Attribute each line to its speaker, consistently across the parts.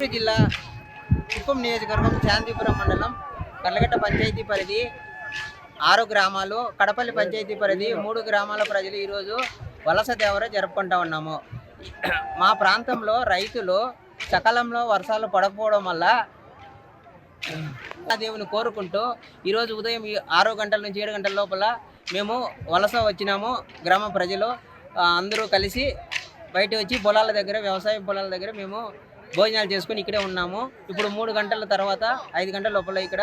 Speaker 1: చిత్తూరు జిల్లా కుప్పం నియోజకవర్గం శాంతిపురం మండలం కర్లగట్ట పంచాయతీ పరిధి 6 గ్రామాలు, కడపల్లి పంచాయతీ పరిధి 3 గ్రామాల ప్రజలు ఈరోజు వలస దేవర జరుపుకుంటా ఉన్నాము. మా ప్రాంతంలో రైతులు సకాలంలో వర్షాలు పడకపోవడం వల్ల దేవుని కోరుకుంటూ ఈరోజు ఉదయం 6 గంటల నుంచి 7 గంటల లోపల మేము వలస వచ్చినాము. గ్రామ ప్రజలు అందరూ కలిసి బయట వచ్చి పొలాల దగ్గర, వ్యవసాయ పొలాల దగ్గర మేము భోజనాలు చేసుకొని ఇక్కడే ఉన్నాము. ఇప్పుడు 3 గంటల తర్వాత 5 గంటల లోపల ఇక్కడ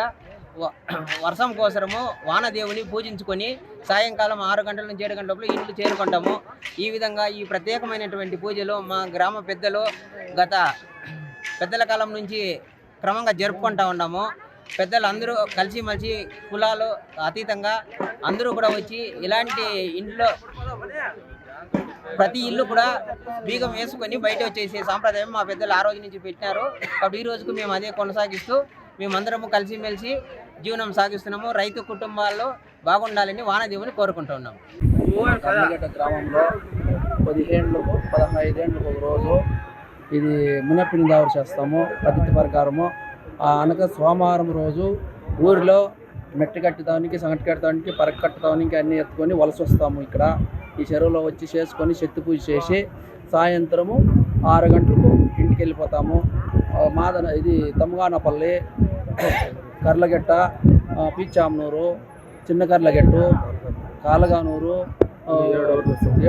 Speaker 1: వర్షం కోసము వానదేవుని పూజించుకొని సాయంకాలం 6 గంటల నుంచి 7 గంటల లోపల ఇంట్లో చేరుకుంటాము. ఈ విధంగా ఈ ప్రత్యేకమైనటువంటి పూజలు మా గ్రామ పెద్దలు గత పెద్దల కాలం నుంచి క్రమంగా జరుపుకుంటూ ఉన్నాము. పెద్దలు అందరూ కలిసిమెలిసి కులాలు అతీతంగా అందరూ కూడా వచ్చి ఇలాంటి ఇంట్లో ప్రతి ఇల్లు కూడా బీగం వేసుకొని బయట వచ్చేసే సాంప్రదాయం మా పెద్దలు ఆ రోజు నుంచి పెట్టినారు. కాబట్టి ఈ రోజుకు మేము అదే కొనసాగిస్తూ మేమందరము కలిసిమెలిసి జీవనం సాగిస్తున్నాము. రైతు కుటుంబాల్లో బాగుండాలని వానదేవుని కోరుకుంటున్నాము.
Speaker 2: కర్లగట్ట గ్రామంలో 15 ఏళ్ళకు 15 ఏళ్ళకు ఒక రోజు ఇది మునప్పిని దావరు చేస్తాము పద్ధతి ప్రకారము. అనగా సోమవారం రోజు ఊరిలో మెట్టి కట్టడానికి, సంగటి కట్టడానికి, పరక కట్టడానికి అన్నీ ఎత్తుకొని వలస వస్తాము. ఇక్కడ ఈ చెరువులో వచ్చి చేసుకొని శక్తి పూజ చేసి సాయంత్రము 6 గంటలకు ఇంటికి వెళ్ళిపోతాము. ఇది తమ్మగానపల్లి, కర్లగట్ట, పీచామనూరు, చిన్న కర్లగట్టు, కాలగానూరు,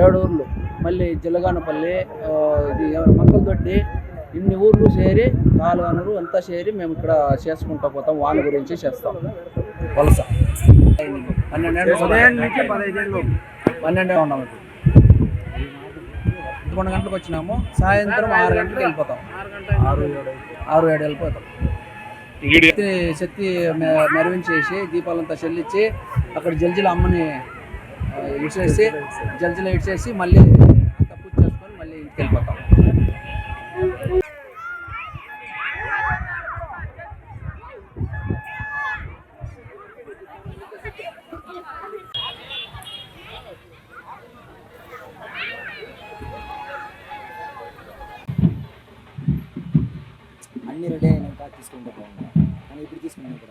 Speaker 2: ఏడూర్లు, మళ్ళీ జిల్లగానపల్లి, ఇది మంగళదొడ్డి, ఇన్ని ఊర్లు చేరి కాలగానూరు అంతా చేరి మేము ఇక్కడ చేసుకుంటూ పోతాం. వాన గురించి చేస్తాం వలస. 12 ఉన్నాము. 11 గంటలకు వచ్చినాము. సాయంత్రం 6 గంటలకు వెళ్ళిపోతాం. 6-7 వెళ్ళిపోతాం. శక్తి మెరవించేసి దీపాలంతా చెల్లించి అక్కడ జల్జీల అమ్మని ఇడ్చేసి జల్జీలో ఇడ్చేసి మళ్ళీ అంతా పూజ చేసుకొని మళ్ళీ ఇంటికి వెళ్ళిపోతాం.
Speaker 3: అన్నీ రెడీ అయినాక తీసుకుంటే బాగుంది, కానీ ఇప్పుడు తీసుకున్నాను ఇక్కడ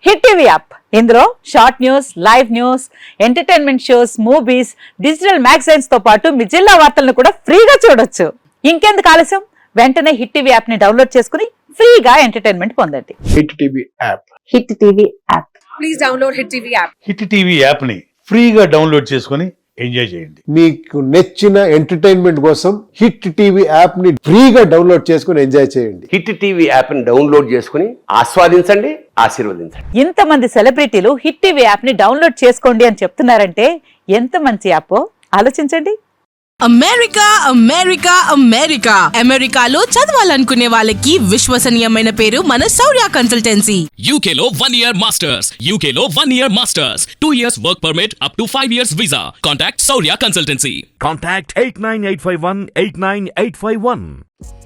Speaker 4: హిట్ టీవీ యాప్. ఇందులో short news, live news, entertainment shows, movies, digital magazines తో పాటు మీ జిల్లా వార్తలను కూడా ఫ్రీగా చూడొచ్చు. ఇంకెందుకు ఆలస్యం, వెంటనే హిట్ టీవీ యాప్ ని డౌన్లోడ్ చేసుకుని ఫ్రీగా ఎంటర్టైన్మెంట్ పొందండి.
Speaker 5: Hit TV app.
Speaker 4: Hit TV app.
Speaker 6: Please download hit TV app.
Speaker 5: Hit TV app ని ఫ్రీగా డౌన్లోడ్ చేసుకుని ఎంజాయ్ చేయండి.
Speaker 7: మీకు నచ్చిన ఎంటర్టైన్మెంట్ కోసం హిట్ టీవీ యాప్ ని ఫ్రీగా డౌన్లోడ్ చేసుకుని ఎంజాయ్ చేయండి.
Speaker 8: హిట్ టీవీ యాప్ ని డౌన్లోడ్ చేసుకుని ఆస్వాదించండి, ఆశీర్వదించండి.
Speaker 4: ఇంతమంది సెలబ్రిటీలు హిట్ టీవీ యాప్ ని డౌన్లోడ్ చేసుకోండి అని చెప్తున్నారంటే ఎంత మంచి యాప్ ఆలోచించండి.
Speaker 6: అమెరికా అమెరికా అమెరికా అమెరికాలో చదవాలనుకునే వాళ్ళకి విశ్వసనీయమైన పేరు మన శౌర్య కన్సల్టెన్సీ.
Speaker 9: UK లో 1 year masters, UK లో 1 year masters, 2 years work permit up to 5 years visa. Contact Shaurya Consultancy.
Speaker 10: Contact 89851 89851.